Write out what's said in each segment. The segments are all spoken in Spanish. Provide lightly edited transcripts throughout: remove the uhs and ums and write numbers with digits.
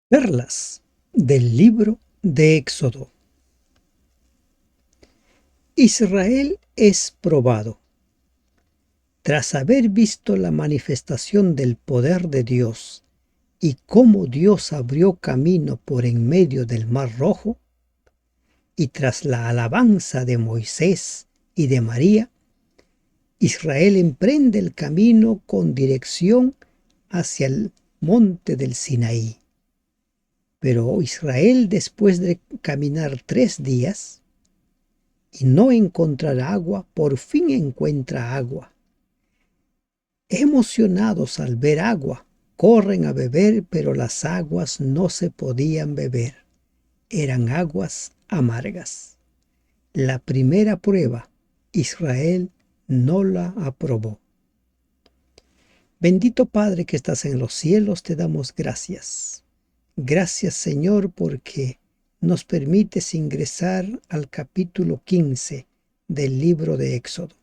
Perlas del libro de Éxodo. Israel es probado. Tras haber visto la manifestación del poder de Dios y cómo Dios abrió camino por en medio del Mar Rojo, y tras la alabanza de Moisés y de María, Israel emprende el camino con dirección hacia el monte del Sinaí. Pero Israel, después de caminar 3 días y no encontrar agua, por fin encuentra agua. Emocionados al ver agua, corren a beber, pero las aguas no se podían beber. Eran aguas amargas. La primera prueba, Israel no la aprobó. Bendito Padre que estás en los cielos, te damos gracias. Gracias, Señor, porque nos permites ingresar al capítulo 15 del libro de Éxodo.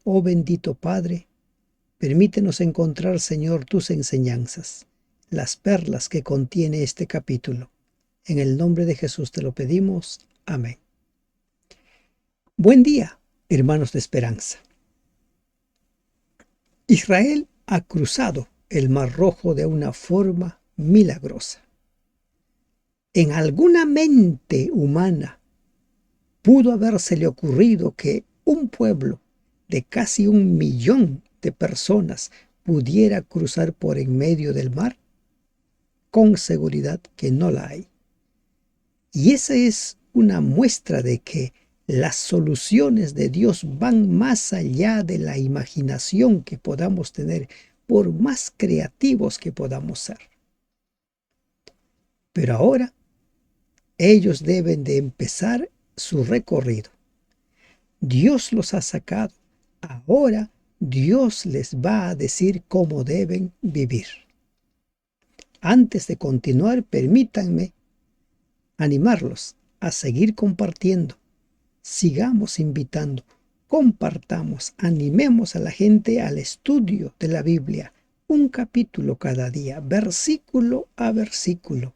Oh bendito Padre, permítenos encontrar, Señor, tus enseñanzas, las perlas que contiene este capítulo. En el nombre de Jesús te lo pedimos. Amén. Buen día, hermanos de esperanza. Israel ha cruzado el Mar Rojo de una forma milagrosa. En alguna mente humana pudo habérsele ocurrido que un pueblo de casi 1 millón de personas pudiera cruzar por en medio del mar. Con seguridad que no la hay. Y esa es una muestra de que las soluciones de Dios van más allá de la imaginación que podamos tener, por más creativos que podamos ser. Pero ahora ellos deben de empezar su recorrido. Dios los ha sacado. Ahora Dios les va a decir cómo deben vivir. Antes de continuar, permítanme animarlos a seguir compartiendo. Sigamos invitando, compartamos, animemos a la gente al estudio de la Biblia, un capítulo cada día, versículo a versículo.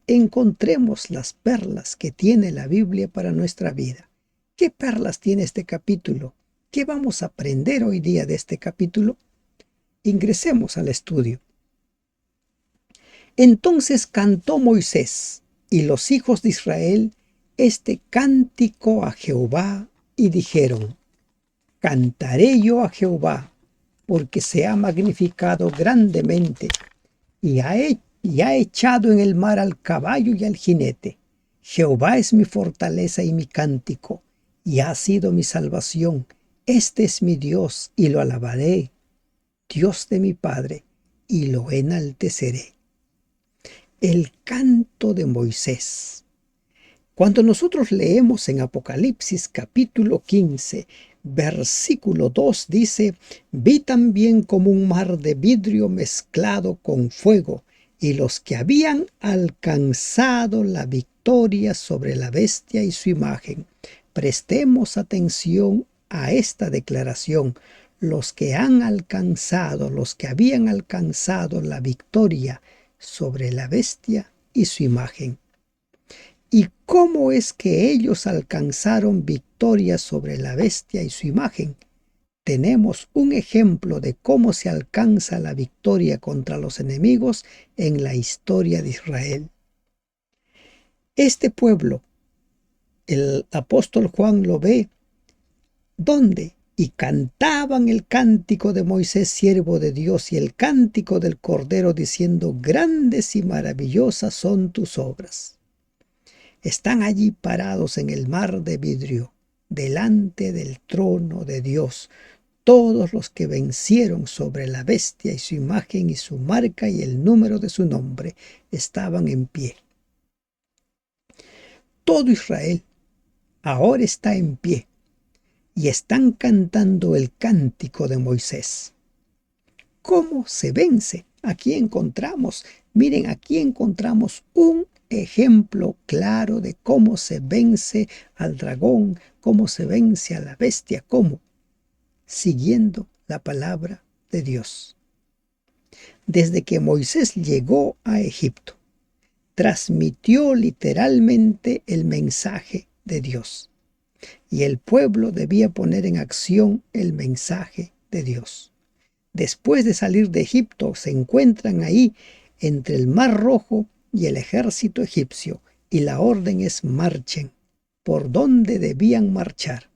Encontremos las perlas que tiene la Biblia para nuestra vida. ¿Qué perlas tiene este capítulo? ¿Qué vamos a aprender hoy día de este capítulo? Ingresemos al estudio. Entonces cantó Moisés y los hijos de Israel este cántico a Jehová y dijeron: Cantaré yo a Jehová, porque se ha magnificado grandemente y ha echado en el mar al caballo y al jinete. Jehová es mi fortaleza y mi cántico, y ha sido mi salvación. Este es mi Dios, y lo alabaré, Dios de mi Padre, y lo enalteceré. El canto de Moisés. Cuando nosotros leemos en Apocalipsis capítulo 15, versículo 2 dice: Vi también como un mar de vidrio mezclado con fuego, y los que habían alcanzado la victoria sobre la bestia y su imagen. Prestemos atención a esta declaración. Los que habían alcanzado la victoria sobre la bestia y su imagen. ¿Y cómo es que ellos alcanzaron victoria sobre la bestia y su imagen? Tenemos un ejemplo de cómo se alcanza la victoria contra los enemigos en la historia de Israel. Este pueblo, el apóstol Juan lo ve, ¿dónde? Y cantaban el cántico de Moisés, siervo de Dios, y el cántico del Cordero, diciendo: Grandes y maravillosas son tus obras. Están allí parados en el mar de vidrio, delante del trono de Dios. Todos los que vencieron sobre la bestia y su imagen y su marca y el número de su nombre estaban en pie. Todo Israel ahora está en pie y están cantando el cántico de Moisés. ¿Cómo se vence? Aquí encontramos, miren, aquí encontramos un ejemplo claro de cómo se vence al dragón, cómo se vence a la bestia, cómo, siguiendo la palabra de Dios. desde que Moisés llegó a Egipto. Transmitió literalmente el mensaje de Dios. Y el pueblo debía poner en acción el mensaje de Dios. Después de salir de Egipto, se encuentran ahí entre el Mar Rojo y el ejército egipcio, y la orden es marchen. ¿Por dónde debían marchar?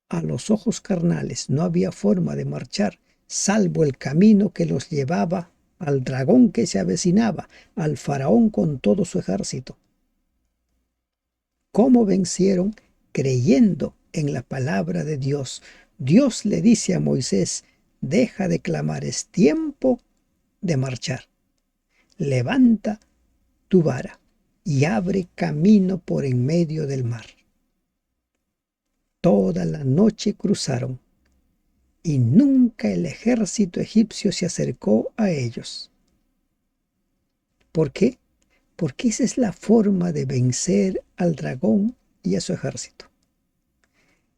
A los ojos carnales no había forma de marchar, salvo el camino que los llevaba al dragón que se avecinaba, al faraón con todo su ejército. ¿Cómo vencieron? Creyendo en la palabra de Dios. Dios le dice a Moisés: deja de clamar, es tiempo de marchar. Levanta tu vara y abre camino por en medio del mar. Toda la noche cruzaron y nunca el ejército egipcio se acercó a ellos. ¿Por qué? Porque esa es la forma de vencer al dragón y a su ejército.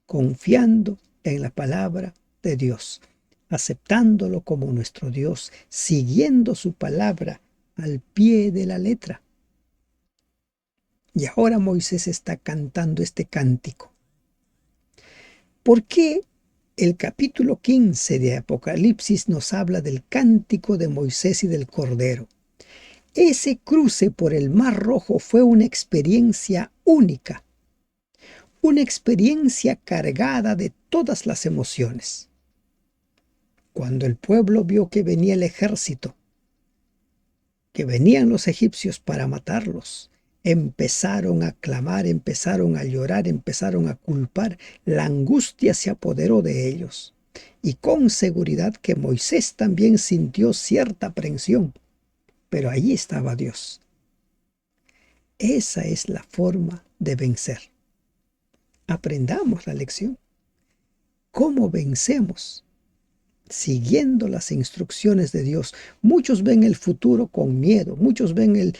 Confiando en la palabra de Dios, aceptándolo como nuestro Dios, siguiendo su palabra al pie de la letra. Y ahora Moisés está cantando este cántico. ¿Por qué el capítulo 15 de Apocalipsis nos habla del cántico de Moisés y del Cordero? Ese cruce por el Mar Rojo fue una experiencia única, una experiencia cargada de todas las emociones. Cuando el pueblo vio que venía el ejército, que venían los egipcios para matarlos, empezaron a clamar, empezaron a llorar, empezaron a culpar. La angustia se apoderó de ellos. Y con seguridad que Moisés también sintió cierta aprensión. Pero allí estaba Dios. Esa es la forma de vencer. Aprendamos la lección. ¿Cómo vencemos? Siguiendo las instrucciones de Dios. Muchos ven el futuro con miedo. Muchos ven el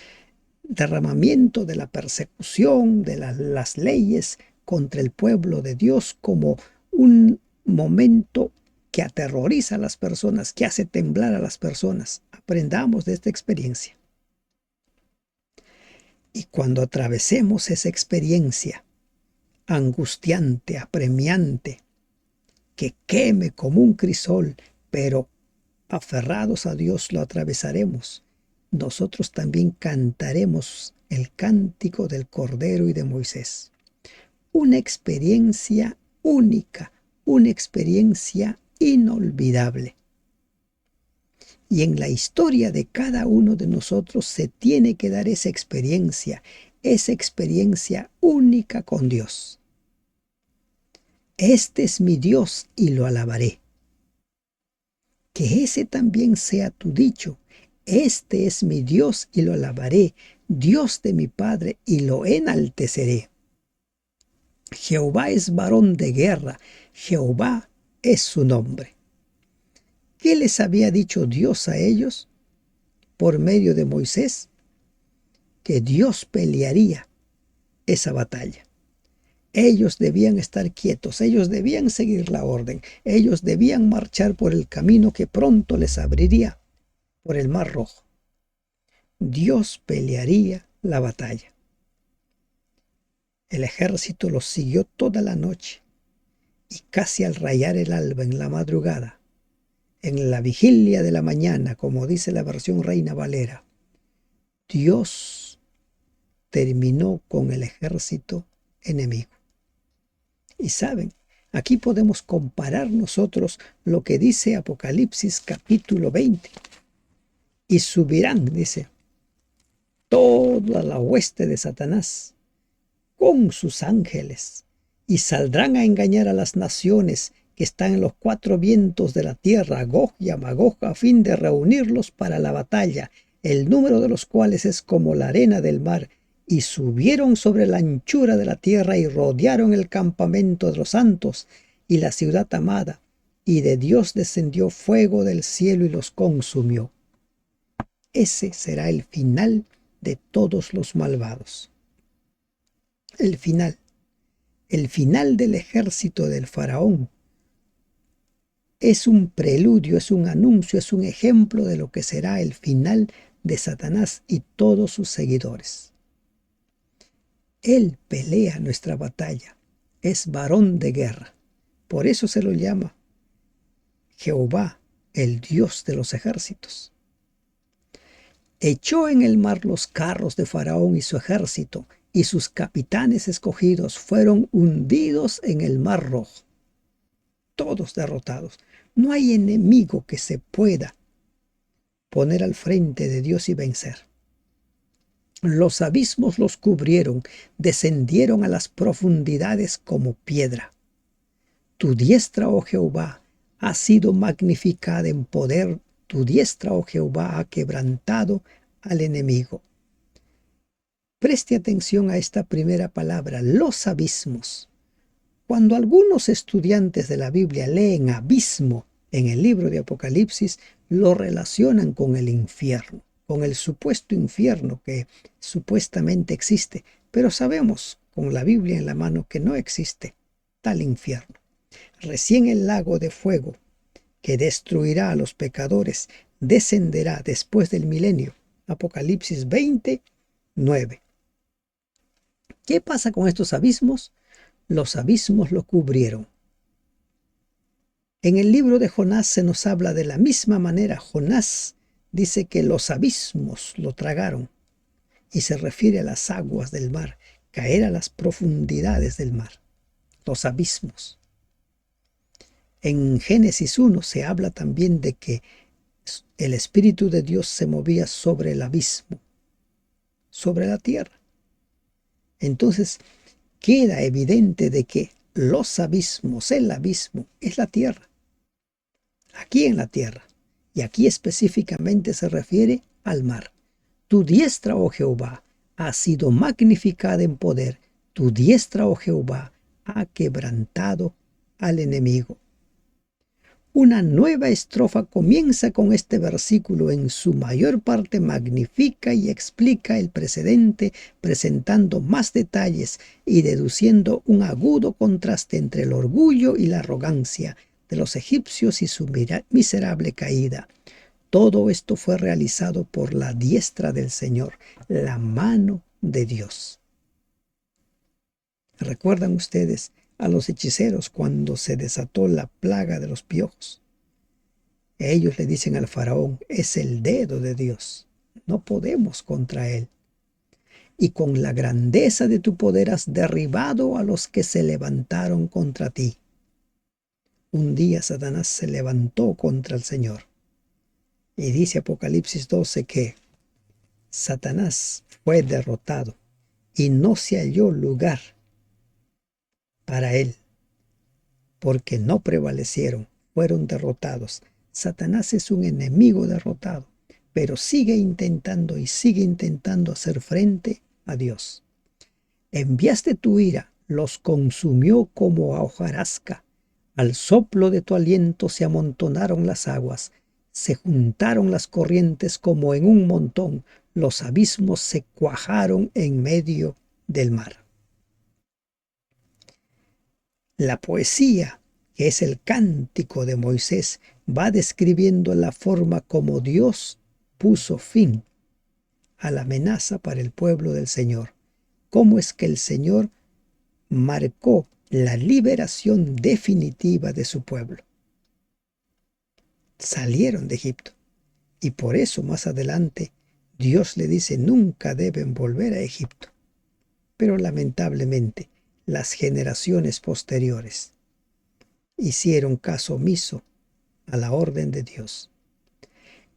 derramamiento de la persecución, de las leyes contra el pueblo de Dios como un momento que aterroriza a las personas, que hace temblar a las personas. Aprendamos de esta experiencia. Y cuando atravesemos esa experiencia angustiante, apremiante, que queme como un crisol, pero aferrados a Dios lo atravesaremos. Nosotros también cantaremos el cántico del Cordero y de Moisés. Una experiencia única, una experiencia inolvidable. Y en la historia de cada uno de nosotros se tiene que dar esa experiencia única con Dios. Este es mi Dios y lo alabaré. Que ese también sea tu dicho. Este es mi Dios y lo alabaré, Dios de mi Padre y lo enalteceré. Jehová es varón de guerra, Jehová es su nombre. ¿Qué les había dicho Dios a ellos por medio de Moisés? Que Dios pelearía esa batalla. Ellos debían estar quietos, ellos debían seguir la orden, ellos debían marchar por el camino que pronto les abriría por el Mar Rojo. Dios pelearía la batalla. El ejército los siguió toda la noche y casi al rayar el alba en la madrugada, en la vigilia de la mañana, como dice la versión Reina Valera, Dios terminó con el ejército enemigo. Y saben, aquí podemos comparar nosotros lo que dice Apocalipsis capítulo 20. Y subirán, dice, toda la hueste de Satanás con sus ángeles, y saldrán a engañar a las naciones que están en los cuatro vientos de la tierra, Gog y a Magog, a fin de reunirlos para la batalla, el número de los cuales es como la arena del mar. Y subieron sobre la anchura de la tierra y rodearon el campamento de los santos y la ciudad amada, y de Dios descendió fuego del cielo y los consumió. Ese será el final de todos los malvados. El final del ejército del faraón es un preludio, es un anuncio, es un ejemplo de lo que será el final de Satanás y todos sus seguidores. Él pelea nuestra batalla, es varón de guerra. Por eso se lo llama Jehová, el Dios de los ejércitos. Echó en el mar los carros de Faraón y su ejército, y sus capitanes escogidos fueron hundidos en el mar Rojo. Todos derrotados. No hay enemigo que se pueda poner al frente de Dios y vencer. Los abismos los cubrieron, descendieron a las profundidades como piedra. Tu diestra, oh Jehová, ha sido magnificada en poder. Tu diestra, oh Jehová, ha quebrantado al enemigo. Preste atención a esta primera palabra, los abismos. Cuando algunos estudiantes de la Biblia leen abismo en el libro de Apocalipsis, lo relacionan con el infierno, con el supuesto infierno que supuestamente existe, pero sabemos con la Biblia en la mano que no existe tal infierno. Recién el lago de fuego que destruirá a los pecadores descenderá después del milenio. Apocalipsis 20:9. ¿Qué pasa con estos abismos? Los abismos lo cubrieron. En el libro de Jonás se nos habla de la misma manera. Jonás dice que los abismos lo tragaron y se refiere a las aguas del mar, caer a las profundidades del mar, los abismos. En Génesis 1 se habla también de que el Espíritu de Dios se movía sobre el abismo, sobre la tierra. Entonces queda evidente de que los abismos, el abismo, es la tierra. Aquí en la tierra. Y aquí específicamente se refiere al mar. Tu diestra, oh Jehová, ha sido magnificada en poder. Tu diestra, oh Jehová, ha quebrantado al enemigo. Una nueva estrofa comienza con este versículo. En su mayor parte magnifica y explica el precedente, presentando más detalles y deduciendo un agudo contraste entre el orgullo y la arrogancia de los egipcios y su miserable caída. Todo esto fue realizado por la diestra del Señor, la mano de Dios. ¿Recuerdan ustedes a los hechiceros cuando se desató la plaga de los piojos? Ellos le dicen al faraón, es el dedo de Dios, no podemos contra él. Y con la grandeza de tu poder has derribado a los que se levantaron contra ti. Un día Satanás se levantó contra el Señor. Y dice Apocalipsis 12 que Satanás fue derrotado y no se halló lugar para él, porque no prevalecieron, fueron derrotados. Satanás es un enemigo derrotado, pero sigue intentando y sigue intentando hacer frente a Dios. Enviaste tu ira, los consumió como a hojarasca. Al soplo de tu aliento se amontonaron las aguas, se juntaron las corrientes como en un montón, los abismos se cuajaron en medio del mar. La poesía, que es el cántico de Moisés, va describiendo la forma como Dios puso fin a la amenaza para el pueblo del Señor. Cómo es que el Señor marcó la liberación definitiva de su pueblo. Salieron de Egipto. Y por eso más adelante Dios le dice nunca deben volver a Egipto. Pero lamentablemente las generaciones posteriores hicieron caso omiso a la orden de Dios.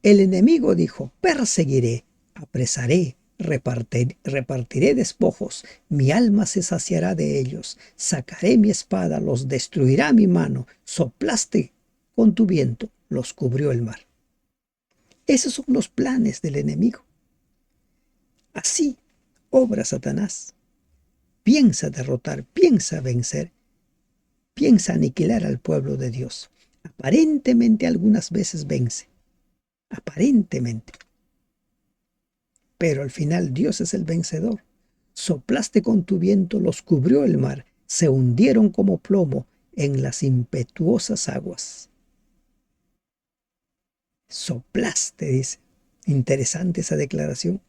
El enemigo dijo, perseguiré, apresaré, repartiré despojos, mi alma se saciará de ellos, sacaré mi espada, los destruirá mi mano, soplaste con tu viento, los cubrió el mar. Esos son los planes del enemigo. Así obra Satanás. Piensa derrotar, piensa vencer, piensa aniquilar al pueblo de Dios. Aparentemente algunas veces vence, aparentemente. Pero al final Dios es el vencedor. Soplaste con tu viento, los cubrió el mar, se hundieron como plomo en las impetuosas aguas. Soplaste, dice. Interesante esa declaración.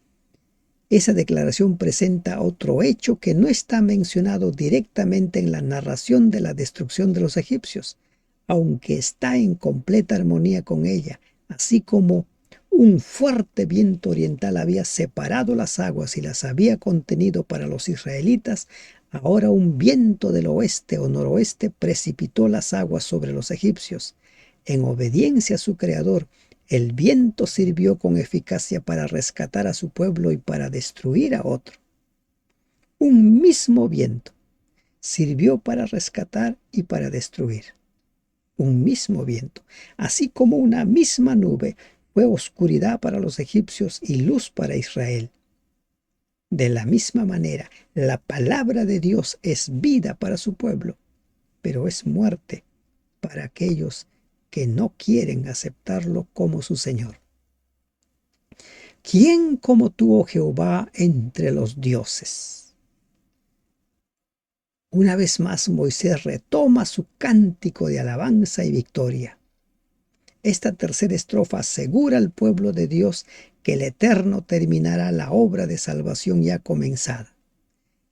Esa declaración presenta otro hecho que no está mencionado directamente en la narración de la destrucción de los egipcios, aunque está en completa armonía con ella, así como un fuerte viento oriental había separado las aguas y las había contenido para los israelitas. Ahora un viento del oeste o noroeste precipitó las aguas sobre los egipcios. En obediencia a su creador, el viento sirvió con eficacia para rescatar a su pueblo y para destruir a otro. Un mismo viento sirvió para rescatar y para destruir. Un mismo viento, así como una misma nube, fue oscuridad para los egipcios y luz para Israel. De la misma manera, la palabra de Dios es vida para su pueblo, pero es muerte para aquellos que no quieren aceptarlo como su Señor. ¿Quién como tú, oh Jehová, entre los dioses? Una vez más Moisés retoma su cántico de alabanza y victoria. Esta tercera estrofa asegura al pueblo de Dios que el Eterno terminará la obra de salvación ya comenzada.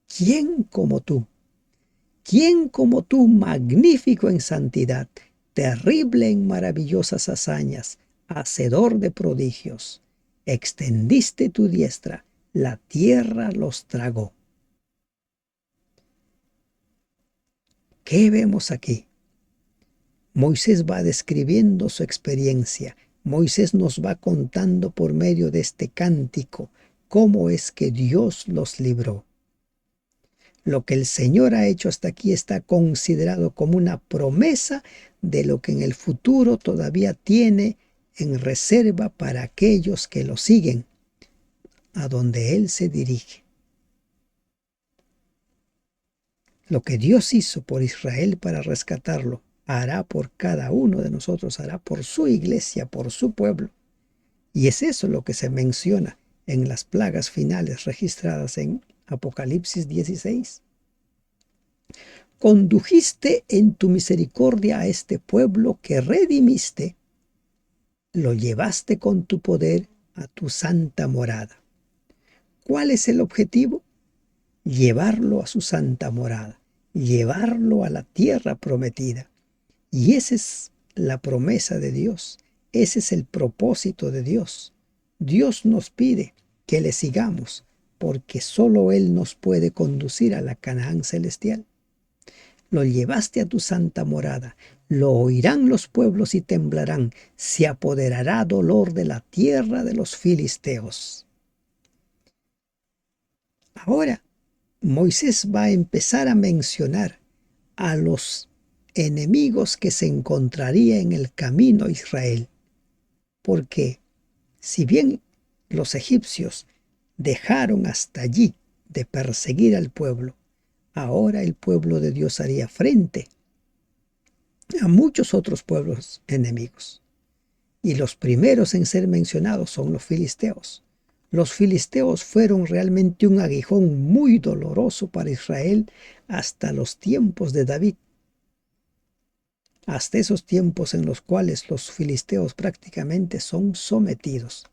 ¿Quién como tú? ¿Quién como tú, magnífico en santidad, terrible en maravillosas hazañas, hacedor de prodigios? Extendiste tu diestra, la tierra los tragó. ¿Qué vemos aquí? Moisés va describiendo su experiencia. Moisés nos va contando por medio de este cántico cómo es que Dios los libró. Lo que el Señor ha hecho hasta aquí está considerado como una promesa de lo que en el futuro todavía tiene en reserva para aquellos que lo siguen, a donde Él se dirige. Lo que Dios hizo por Israel para rescatarlo, hará por cada uno de nosotros, hará por su iglesia, por su pueblo. Y es eso lo que se menciona en las plagas finales registradas en Apocalipsis 16. Condujiste en tu misericordia a este pueblo que redimiste, lo llevaste con tu poder a tu santa morada. ¿Cuál es el objetivo? Llevarlo a su santa morada, llevarlo a la tierra prometida. Y esa es la promesa de Dios, ese es el propósito de Dios. Dios nos pide que le sigamos, porque solo Él nos puede conducir a la Canaán celestial. Lo llevaste a tu santa morada, lo oirán los pueblos y temblarán, se apoderará dolor de la tierra de los filisteos. Ahora, Moisés va a empezar a mencionar a los enemigos que se encontraría en el camino a Israel, porque si bien los egipcios dejaron hasta allí de perseguir al pueblo, ahora el pueblo de Dios haría frente a muchos otros pueblos enemigos. Y los primeros en ser mencionados son los filisteos. Los filisteos fueron realmente un aguijón muy doloroso para Israel hasta los tiempos de David. Hasta esos tiempos en los cuales los filisteos prácticamente son sometidos.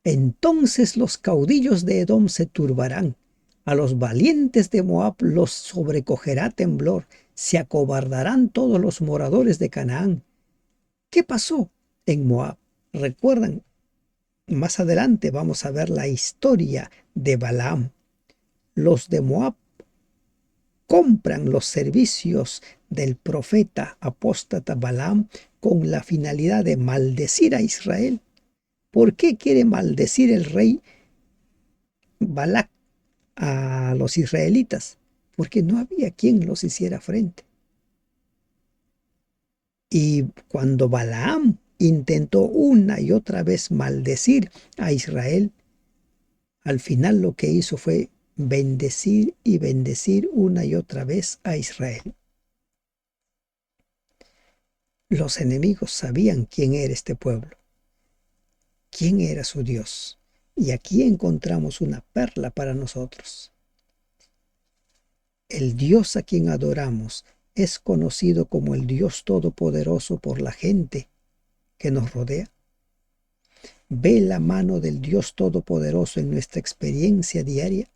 Entonces los caudillos de Edom se turbarán, a los valientes de Moab los sobrecogerá temblor, se acobardarán todos los moradores de Canaán. ¿Qué pasó en Moab? ¿Recuerdan? Más adelante vamos a ver la historia de Balaam. Los de Moab compran los servicios del profeta apóstata Balaam con la finalidad de maldecir a Israel. ¿Por qué quiere maldecir el rey Balac a los israelitas? Porque no había quien los hiciera frente. Y cuando Balaam intentó una y otra vez maldecir a Israel, al final lo que hizo fue bendecir y bendecir una y otra vez a Israel. Los enemigos sabían quién era este pueblo, quién era su Dios. Y aquí encontramos una perla para nosotros. El Dios a quien adoramos es conocido como el Dios Todopoderoso por la gente que nos rodea? ¿Ve la mano del Dios Todopoderoso en nuestra experiencia diaria?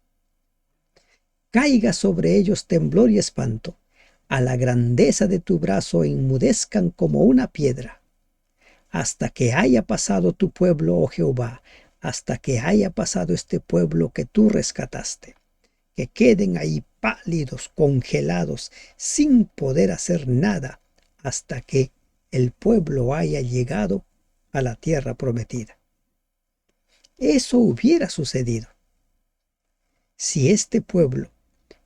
Caiga sobre ellos temblor y espanto. A la grandeza de tu brazo enmudezcan como una piedra. Hasta que haya pasado tu pueblo, oh Jehová, hasta que haya pasado este pueblo que tú rescataste. Que queden ahí pálidos, congelados, sin poder hacer nada, hasta que el pueblo haya llegado a la tierra prometida. Eso hubiera sucedido si este pueblo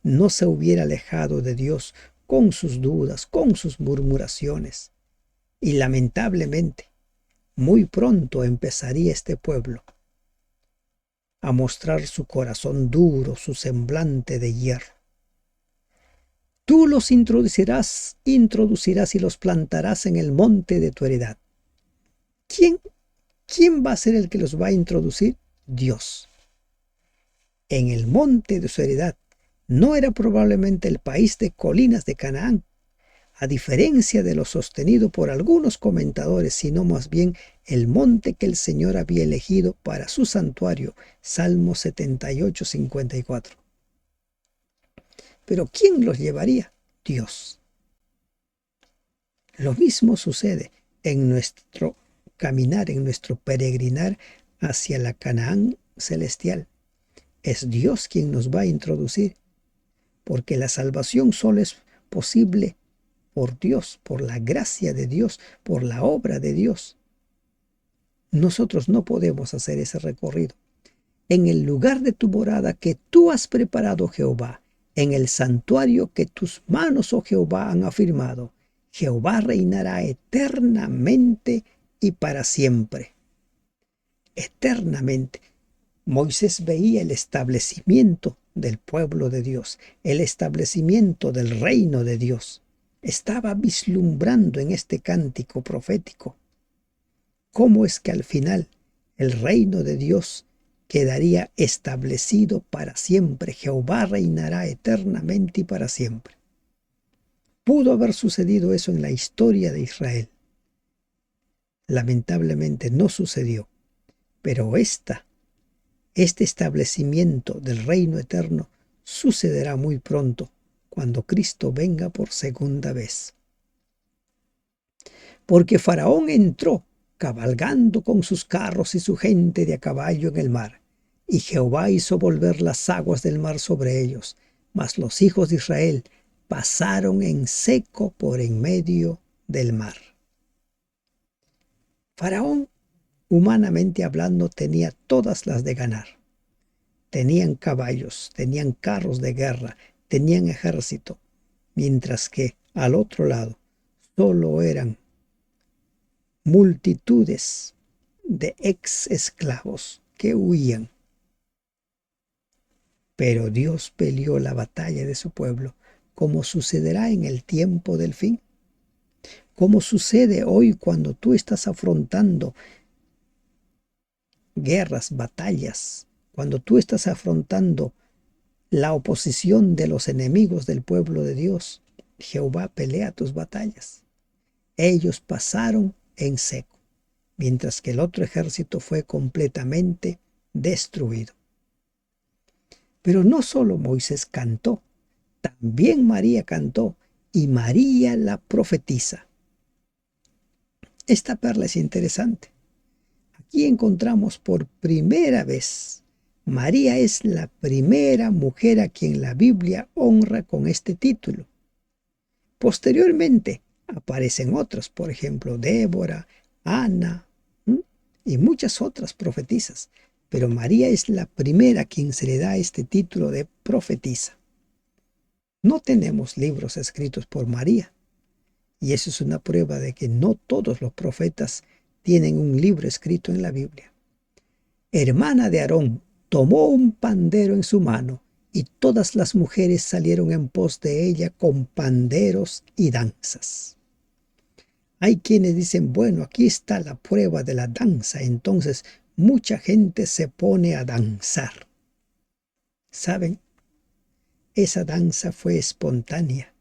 no se hubiera alejado de Dios con sus dudas, con sus murmuraciones. Y lamentablemente, muy pronto empezaría este pueblo a mostrar su corazón duro, su semblante de hierro. Tú los introducirás y los plantarás en el monte de tu heredad. ¿Quién va a ser el que los va a introducir? Dios. En el monte de su heredad. No era probablemente el país de colinas de Canaán, a diferencia de lo sostenido por algunos comentadores, sino más bien el monte que el Señor había elegido para su santuario, Salmo 78, 54. Pero ¿quién los llevaría? Dios. Lo mismo sucede en nuestro caminar, en nuestro peregrinar hacia la Canaán celestial. Es Dios quien nos va a introducir, porque la salvación solo es posible por Dios, por la gracia de Dios, por la obra de Dios. Nosotros no podemos hacer ese recorrido. En el lugar de tu morada que tú has preparado, Jehová, en el santuario que tus manos, oh Jehová, han afirmado, Jehová reinará eternamente y para siempre. Eternamente. Moisés veía el establecimiento del pueblo de Dios, el establecimiento del reino de Dios. Estaba vislumbrando en este cántico profético cómo es que al final el reino de Dios quedaría establecido para siempre. Jehová reinará eternamente y para siempre. Pudo haber sucedido eso en la historia de Israel. Lamentablemente no sucedió, pero este establecimiento del reino eterno sucederá muy pronto, cuando Cristo venga por segunda vez. Porque Faraón entró cabalgando con sus carros y su gente de a caballo en el mar, y Jehová hizo volver las aguas del mar sobre ellos, mas los hijos de Israel pasaron en seco por en medio del mar. Faraón, humanamente hablando, tenía todas las de ganar. Tenían caballos, tenían carros de guerra, tenían ejército, mientras que al otro lado solo eran multitudes de ex esclavos que huían. Pero Dios peleó la batalla de su pueblo, como sucederá en el tiempo del fin. Como sucede hoy cuando tú estás afrontando guerras, batallas, cuando tú estás afrontando la oposición de los enemigos del pueblo de Dios. Jehová pelea tus batallas. Ellos pasaron en seco, mientras que el otro ejército fue completamente destruido. Pero no solo Moisés cantó, también María cantó, y María la profetiza. Esta perla es interesante. Aquí encontramos por primera vez, María es la primera mujer a quien la Biblia honra con este título. Posteriormente aparecen otras, por ejemplo, Débora, Ana y muchas otras profetisas, pero María es la primera a quien se le da este título de profetisa. No tenemos libros escritos por María, y eso es una prueba de que no todos los profetas tienen un libro escrito en la Biblia. Hermana de Aarón, tomó un pandero en su mano, y todas las mujeres salieron en pos de ella con panderos y danzas. Hay quienes dicen, bueno, aquí está la prueba de la danza, entonces mucha gente se pone a danzar. ¿Saben? Esa danza fue espontánea.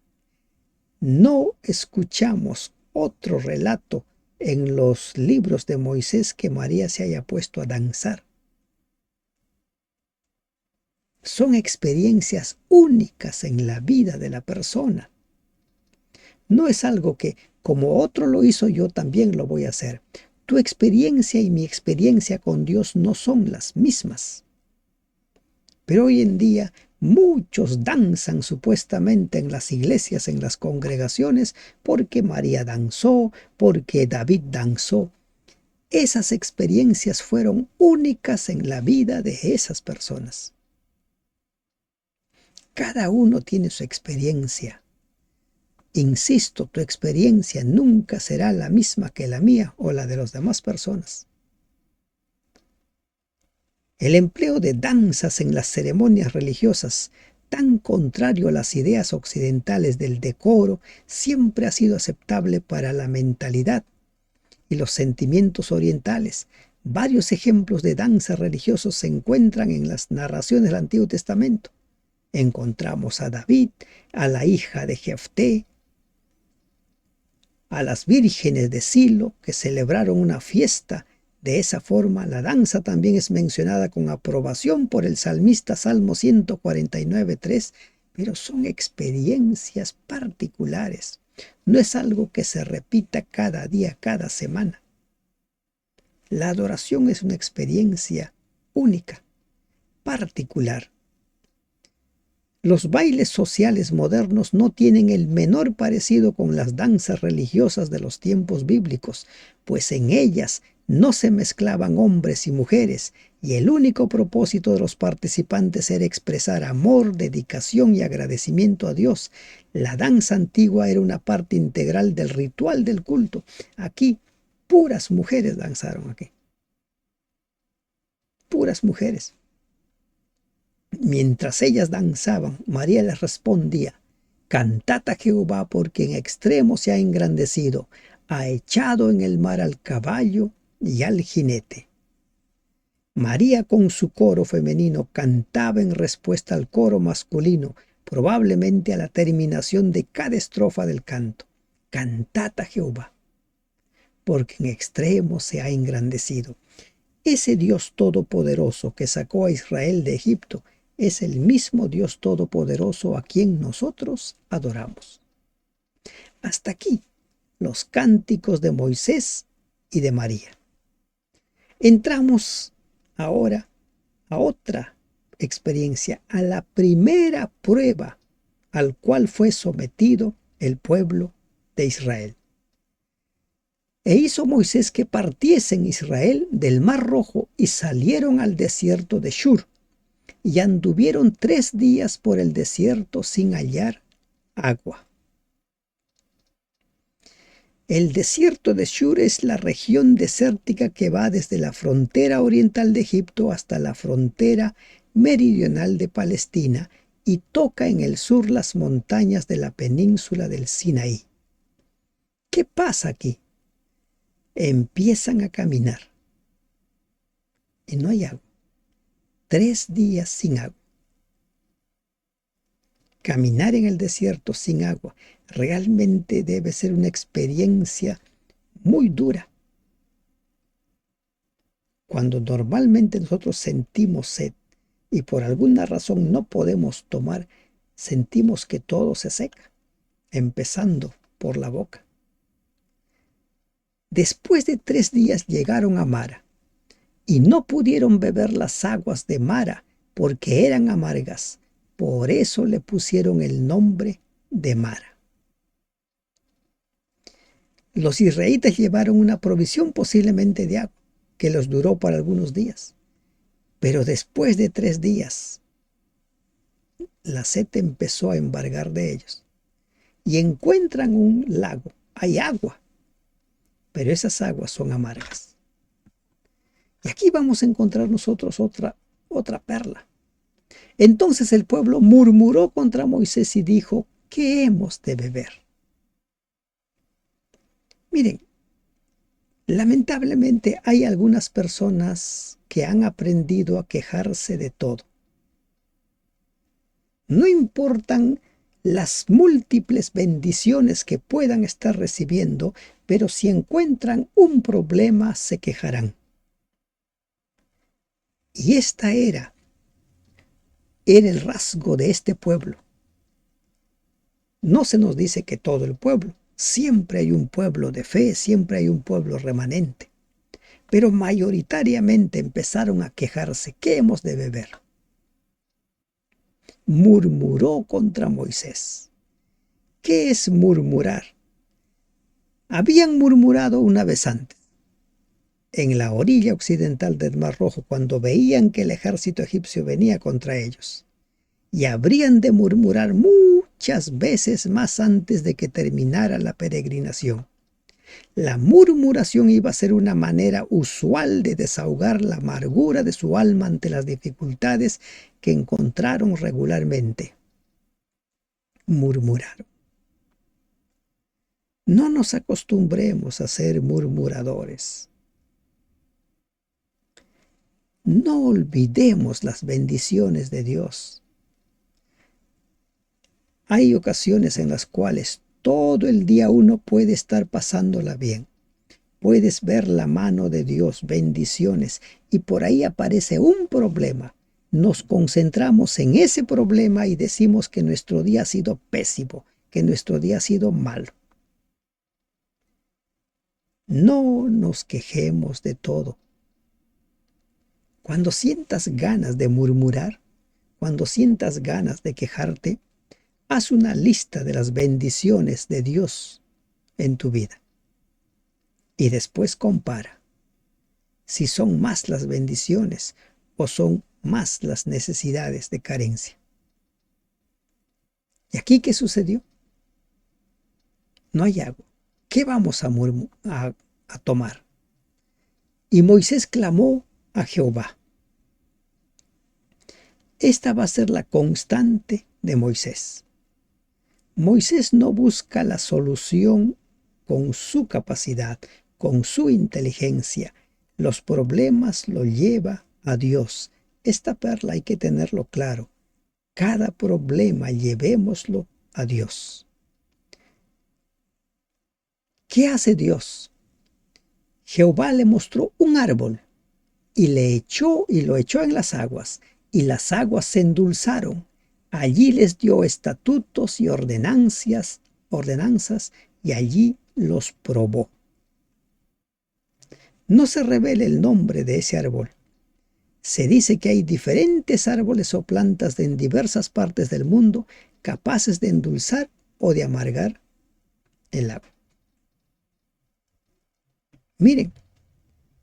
No escuchamos otro relato en los libros de Moisés que María se haya puesto a danzar. Son experiencias únicas en la vida de la persona. No es algo que, como otro lo hizo, yo también lo voy a hacer. Tu experiencia y mi experiencia con Dios no son las mismas. Pero hoy en día muchos danzan supuestamente en las iglesias, en las congregaciones, porque María danzó, porque David danzó. Esas experiencias fueron únicas en la vida de esas personas. Cada uno tiene su experiencia. Insisto, tu experiencia nunca será la misma que la mía o la de las demás personas. El empleo de danzas en las ceremonias religiosas, tan contrario a las ideas occidentales del decoro, siempre ha sido aceptable para la mentalidad y los sentimientos orientales. Varios ejemplos de danza religiosos se encuentran en las narraciones del Antiguo Testamento. Encontramos a David, a la hija de Jefté, a las vírgenes de Silo que celebraron una fiesta. De esa forma, la danza también es mencionada con aprobación por el salmista Salmo 149:3, pero son experiencias particulares. No es algo que se repita cada día, cada semana. La adoración es una experiencia única, particular. Los bailes sociales modernos no tienen el menor parecido con las danzas religiosas de los tiempos bíblicos, pues en ellas no se mezclaban hombres y mujeres, y el único propósito de los participantes era expresar amor, dedicación y agradecimiento a Dios. La danza antigua era una parte integral del ritual del culto. Aquí, puras mujeres danzaron aquí. Puras mujeres. Mientras ellas danzaban, María les respondía: Cantad a Jehová, porque en extremo se ha engrandecido, ha echado en el mar al caballo y al jinete. María con su coro femenino cantaba en respuesta al coro masculino, probablemente a la terminación de cada estrofa del canto: Cantad a Jehová, porque en extremo se ha engrandecido. Ese Dios todopoderoso que sacó a Israel de Egipto es el mismo Dios todopoderoso a quien nosotros adoramos. Hasta aquí los cánticos de Moisés y de María. Entramos ahora a otra experiencia, a la primera prueba al cual fue sometido el pueblo de Israel. E hizo Moisés que partiesen Israel del Mar Rojo y salieron al desierto de Shur, y anduvieron 3 días por el desierto sin hallar agua. El desierto de Shur es la región desértica que va desde la frontera oriental de Egipto hasta la frontera meridional de Palestina y toca en el sur las montañas de la península del Sinaí. ¿Qué pasa aquí? Empiezan a caminar y no hay agua. 3 días sin agua. Caminar en el desierto sin agua realmente debe ser una experiencia muy dura. Cuando normalmente nosotros sentimos sed y por alguna razón no podemos tomar, sentimos que todo se seca, empezando por la boca. Después de 3 días llegaron a Mara y no pudieron beber las aguas de Mara porque eran amargas. Por eso le pusieron el nombre de Mara. Los israelitas llevaron una provisión posiblemente de agua que los duró por algunos días. Pero después de 3 días, la sed empezó a embargar de ellos. Y encuentran un lago. Hay agua, pero esas aguas son amargas. Y aquí vamos a encontrar nosotros otra perla. Entonces el pueblo murmuró contra Moisés y dijo: ¿qué hemos de beber? Miren, lamentablemente hay algunas personas que han aprendido a quejarse de todo. No importan las múltiples bendiciones que puedan estar recibiendo, pero si encuentran un problema se quejarán. Y era el rasgo de este pueblo. No se nos dice que todo el pueblo. Siempre hay un pueblo de fe, siempre hay un pueblo remanente. Pero mayoritariamente empezaron a quejarse. ¿Qué hemos de beber? Murmuró contra Moisés. ¿Qué es murmurar? Habían murmurado una vez antes, en la orilla occidental del Mar Rojo, cuando veían que el ejército egipcio venía contra ellos. Y habrían de murmurar muchas veces más antes de que terminara la peregrinación. La murmuración iba a ser una manera usual de desahogar la amargura de su alma ante las dificultades que encontraron regularmente. Murmurar. No nos acostumbremos a ser murmuradores. No olvidemos las bendiciones de Dios. Hay ocasiones en las cuales todo el día uno puede estar pasándola bien. Puedes ver la mano de Dios, bendiciones, y por ahí aparece un problema. Nos concentramos en ese problema y decimos que nuestro día ha sido pésimo, que nuestro día ha sido malo. No nos quejemos de todo. Cuando sientas ganas de murmurar, cuando sientas ganas de quejarte, haz una lista de las bendiciones de Dios en tu vida. Y después compara si son más las bendiciones o son más las necesidades de carencia. ¿Y aquí qué sucedió? No hay agua. ¿Qué vamos a tomar? Y Moisés clamó a Jehová. Esta va a ser la constante de Moisés. Moisés no busca la solución con su capacidad, con su inteligencia. Los problemas lo lleva a Dios. Esta perla hay que tenerlo claro. Cada problema llevémoslo a Dios. ¿Qué hace Dios? Jehová le mostró un árbol y lo echó en las aguas, y las aguas se endulzaron. Allí les dio estatutos y ordenanzas, y allí los probó. No se revela el nombre de ese árbol. Se dice que hay diferentes árboles o plantas en diversas partes del mundo capaces de endulzar o de amargar el agua. Miren,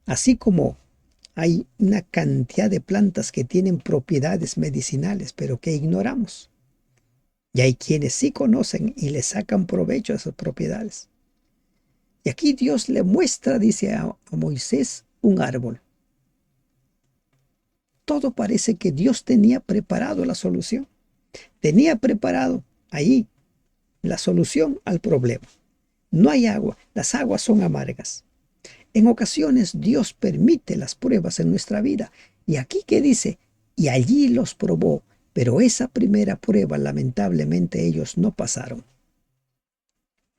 así como hay una cantidad de plantas que tienen propiedades medicinales, pero que ignoramos. Y hay quienes sí conocen y le sacan provecho a esas propiedades. Y aquí Dios le muestra, dice a Moisés, un árbol. Todo parece que Dios tenía preparado la solución. Tenía preparado ahí la solución al problema. No hay agua, las aguas son amargas. En ocasiones Dios permite las pruebas en nuestra vida. Y aquí que dice, y allí los probó, pero esa primera prueba lamentablemente ellos no pasaron.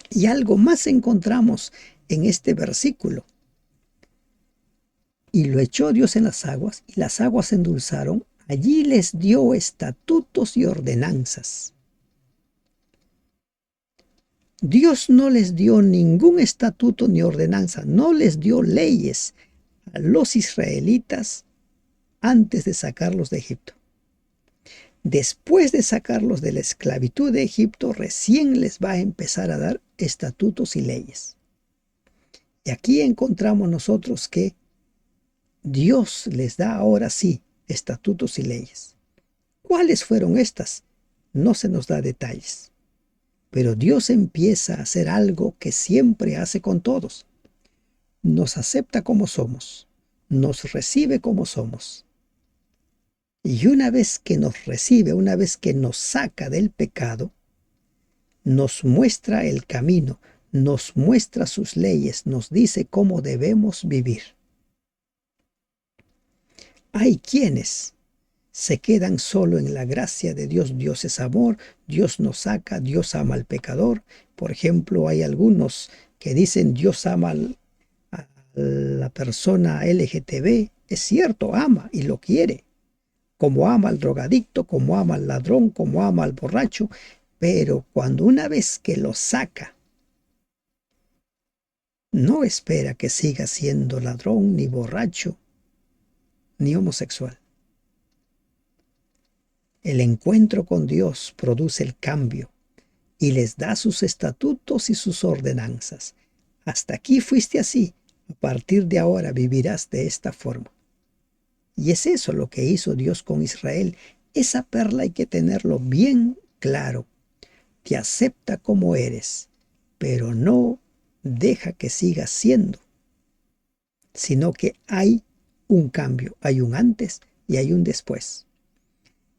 Y algo más encontramos en este versículo. Y lo echó Dios en las aguas, y las aguas se endulzaron. Allí les dio estatutos y ordenanzas. Dios no les dio ningún estatuto ni ordenanza, no les dio leyes a los israelitas antes de sacarlos de Egipto. Después de sacarlos de la esclavitud de Egipto, recién les va a empezar a dar estatutos y leyes. Y aquí encontramos nosotros que Dios les da ahora sí estatutos y leyes. ¿Cuáles fueron estas? No se nos da detalles. Pero Dios empieza a hacer algo que siempre hace con todos. Nos acepta como somos, nos recibe como somos. Y una vez que nos recibe, una vez que nos saca del pecado, nos muestra el camino, nos muestra sus leyes, nos dice cómo debemos vivir. Hay quienes se quedan solo en la gracia de Dios. Dios es amor, Dios nos saca, Dios ama al pecador. Por ejemplo, hay algunos que dicen Dios ama a la persona LGTB, es cierto, ama y lo quiere, como ama al drogadicto, como ama al ladrón, como ama al borracho, pero cuando una vez que lo saca, no espera que siga siendo ladrón, ni borracho, ni homosexual. El encuentro con Dios produce el cambio y les da sus estatutos y sus ordenanzas. Hasta aquí fuiste así, a partir de ahora vivirás de esta forma. Y es eso lo que hizo Dios con Israel. Esa perla hay que tenerlo bien claro. Te acepta como eres, pero no deja que sigas siendo, sino que hay un cambio, hay un antes y hay un después.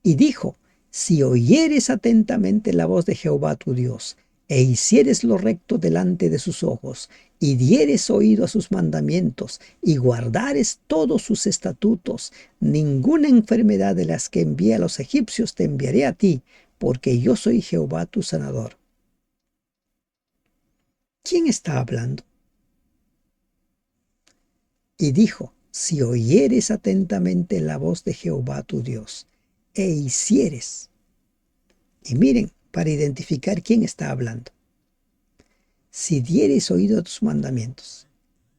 Y dijo, si oyeres atentamente la voz de Jehová tu Dios, e hicieres lo recto delante de sus ojos, y dieres oído a sus mandamientos, y guardares todos sus estatutos, ninguna enfermedad de las que envié a los egipcios te enviaré a ti, porque yo soy Jehová tu sanador. ¿Quién está hablando? Y dijo, si oyeres atentamente la voz de Jehová tu Dios, e hicieres. Y miren, para identificar quién está hablando. Si dieres oído a tus mandamientos.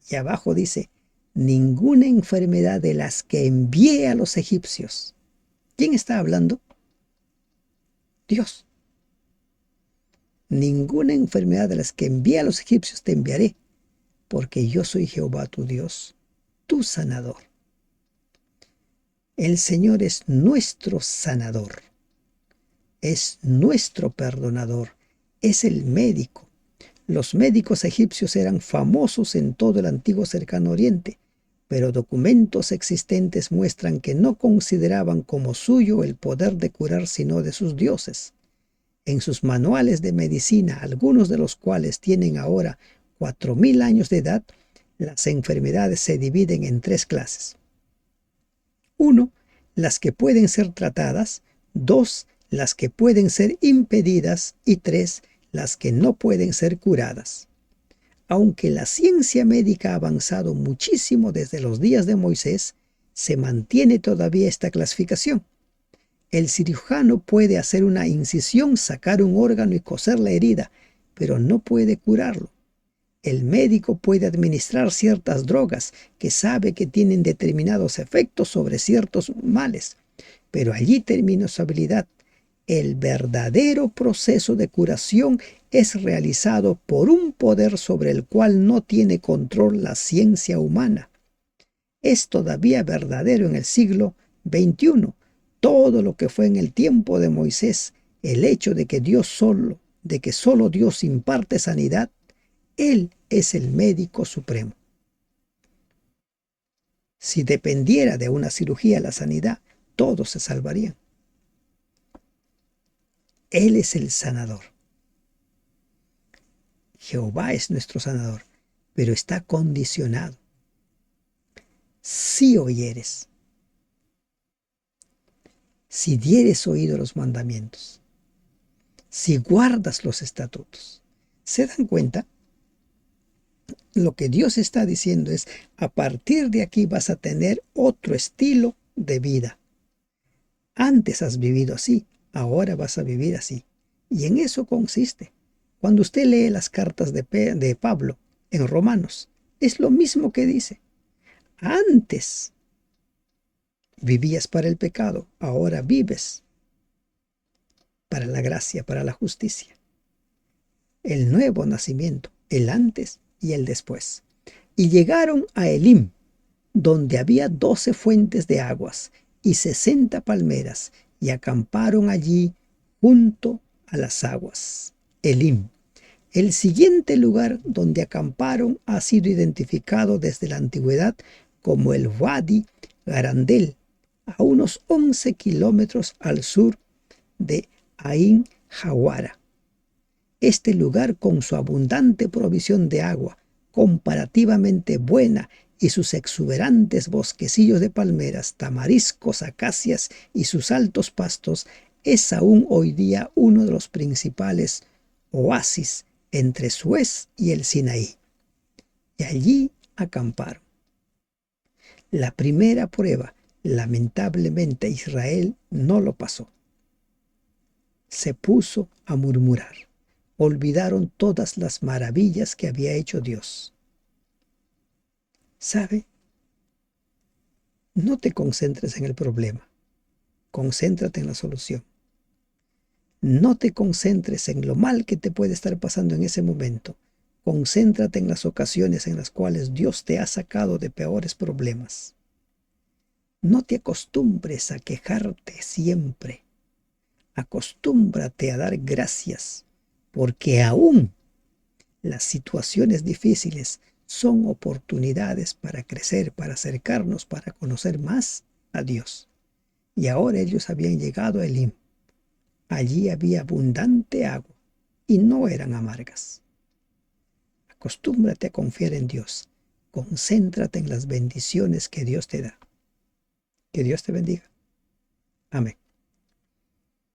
Y abajo dice, ninguna enfermedad de las que envié a los egipcios. ¿Quién está hablando? Dios. Ninguna enfermedad de las que envié a los egipcios te enviaré, porque yo soy Jehová tu Dios, tu sanador. El Señor es nuestro sanador, es nuestro perdonador, es el médico. Los médicos egipcios eran famosos en todo el antiguo cercano oriente, pero documentos existentes muestran que no consideraban como suyo el poder de curar sino de sus dioses. En sus manuales de medicina, algunos de los cuales tienen ahora 4000 años de edad, las enfermedades se dividen en 3 clases. 1. Las que pueden ser tratadas. 2. Las que pueden ser impedidas. Y 3. Las que no pueden ser curadas. Aunque la ciencia médica ha avanzado muchísimo desde los días de Moisés, se mantiene todavía esta clasificación. El cirujano puede hacer una incisión, sacar un órgano y coser la herida, pero no puede curarlo. El médico puede administrar ciertas drogas que sabe que tienen determinados efectos sobre ciertos males, pero allí termina su habilidad. El verdadero proceso de curación es realizado por un poder sobre el cual no tiene control la ciencia humana. Es todavía verdadero en el siglo XXI. Todo lo que fue en el tiempo de Moisés, el hecho de que solo Dios imparte sanidad, Él es el médico supremo. Si dependiera de una cirugía la sanidad, todos se salvarían. Él es el sanador. Jehová es nuestro sanador, pero está condicionado. Si oyeres, si dieres oído a los mandamientos, si guardas los estatutos. ¿Se dan cuenta? Lo que Dios está diciendo es, a partir de aquí vas a tener otro estilo de vida. Antes has vivido así, ahora vas a vivir así. Y en eso consiste. Cuando usted lee las cartas de Pablo en Romanos, es lo mismo que dice. Antes vivías para el pecado, ahora vives para la gracia, para la justicia. El nuevo nacimiento, el antes y el después. Y llegaron a Elim, donde había 12 fuentes de aguas y 60 palmeras, y acamparon allí junto a las aguas. Elim. El siguiente lugar donde acamparon ha sido identificado desde la antigüedad como el Wadi Garandel, a unos 11 kilómetros al sur de Ain Jawara. Este lugar, con su abundante provisión de agua, comparativamente buena, y sus exuberantes bosquecillos de palmeras, tamariscos, acacias y sus altos pastos, es aún hoy día uno de los principales oasis entre Suez y el Sinaí, y allí acamparon. La primera prueba, lamentablemente, Israel no lo pasó. Se puso a murmurar. Olvidaron todas las maravillas que había hecho Dios. ¿Sabe? No te concentres en el problema, concéntrate en la solución. No te concentres en lo mal que te puede estar pasando en ese momento. Concéntrate en las ocasiones en las cuales Dios te ha sacado de peores problemas. No te acostumbres a quejarte siempre. Acostúmbrate a dar gracias, porque aún las situaciones difíciles son oportunidades para crecer, para acercarnos, para conocer más a Dios. Y ahora ellos habían llegado a Elim. Allí había abundante agua y no eran amargas. Acostúmbrate a confiar en Dios. Concéntrate en las bendiciones que Dios te da. Que Dios te bendiga. Amén.